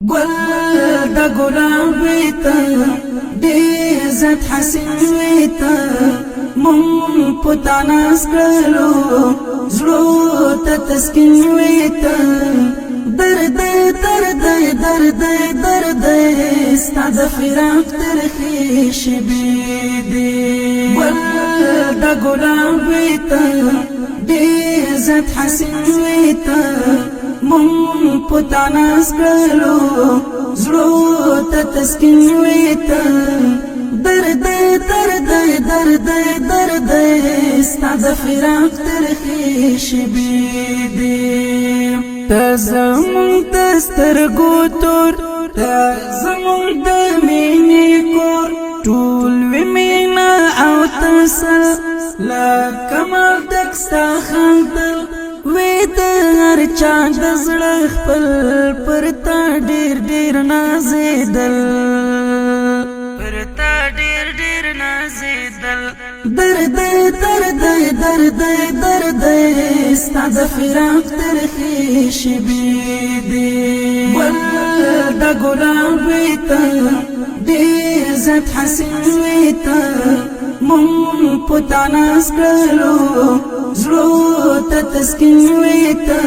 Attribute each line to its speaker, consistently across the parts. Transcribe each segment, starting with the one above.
Speaker 1: گل د ګلاب ویتا ډېر زت حسین ویتا مون پتا ناس کړلو زړه ته تسکین ویتا درد درد درد درد ستا د فراق ترخی شبې دې گل د ګلاب ویتا ډېر زت حسین ویتا مون پتا ناس کړلو زړه ته تسکین ویتا درد درد درد درد ستا د فراق ترخی شبې دې ته زموږ د سترګو تور ته زموږ د مینې کور ټول وي مینه او تسل لکه مال ډک ستا خندل وی د هر چا د زړه خپل پر تا ډېر ډېر نازېدل پر تا ډېر ډېر نازېدل درد درد درد درد ستا د فراق ترخی شبې دې گل د ګلاب ویتا ډېر زت حسین ویتا مون پتا ناس کړلو زړه ته تسکین ویتا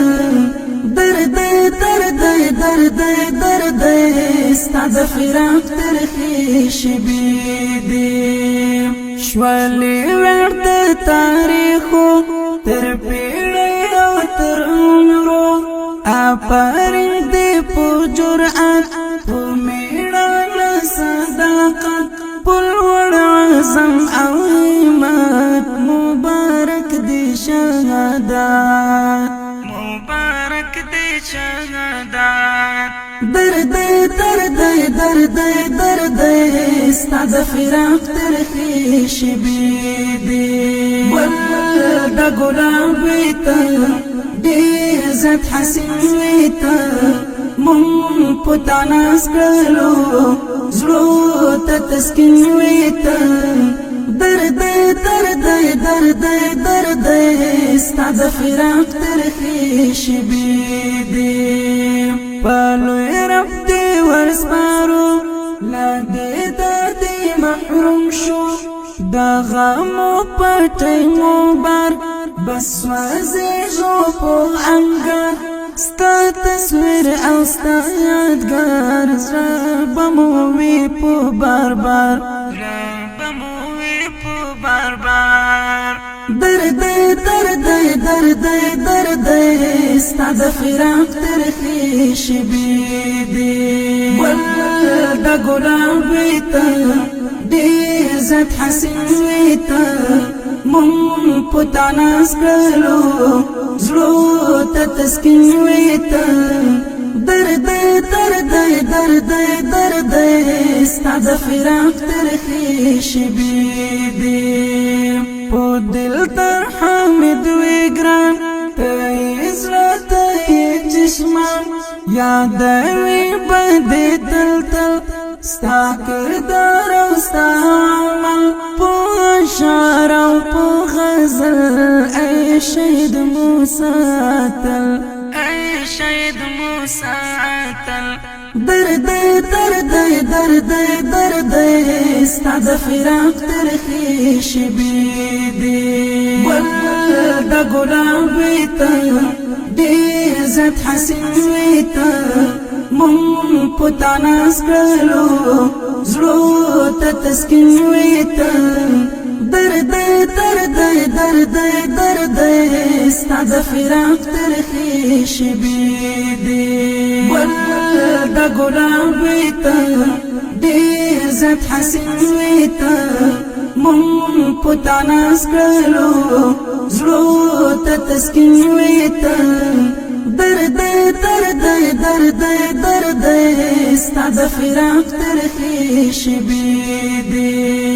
Speaker 1: درد درد درد درد ستا د فراق ترخی شبې دې شولې ورته تاریخو تر پیړۍ او تر عمرو اپارین دې په جرأت په میړانه صداقت پلوړ عزم او همت مبارک دی شهادت مبارک دی شهادت درد درد درد درد ستا د فراق ترخی شبې دې گل د ګلاب ویتا ډېر زت حسین ویتا مون پتا ناس کړلو زړه ته تسکین ویتا درد درد درد درد ستا د فراق ترخی شبې دې پلوی رب دې ورسپارو لا دې دردې محروم شو دا غمو پټۍ مو بار بس وزېږو په انګار ستا تصویر او ستا یادګار زړه به مو وي په بار بار بار بار درد درد درد درد ستا د فراق ترخی شبې دې گل د ګلاب ویتا ډېر زت حسین ویتا مون پتا ناس کړلو زړه ته تسکین ویتا درد درد درد درد ستا د فراق ترخی شبې دې په دل تر حامد وی ګران ته یې زړه ته یې جسمان یادوي به تل تل ستا کردار او ستا عمل په اشعار او په غزل ای شهید موسی تل ای شهید موسی تل درد درد درد درد ستا د فراق ترخی شبې دې گل د ګلاب ویتا ډېر زت حسین ویتا مون پتا ناس کړلو زړه ته تسکین ویتا درد درد درد درد ستا د فراق ترخی شبې دې گل د ګلاب ویتا ډېر زت حسین ویتا مون پتا ناس کړلو زړه ته تسکین ویتا درد درد درد درد ستا د فراق ترخی شبې دې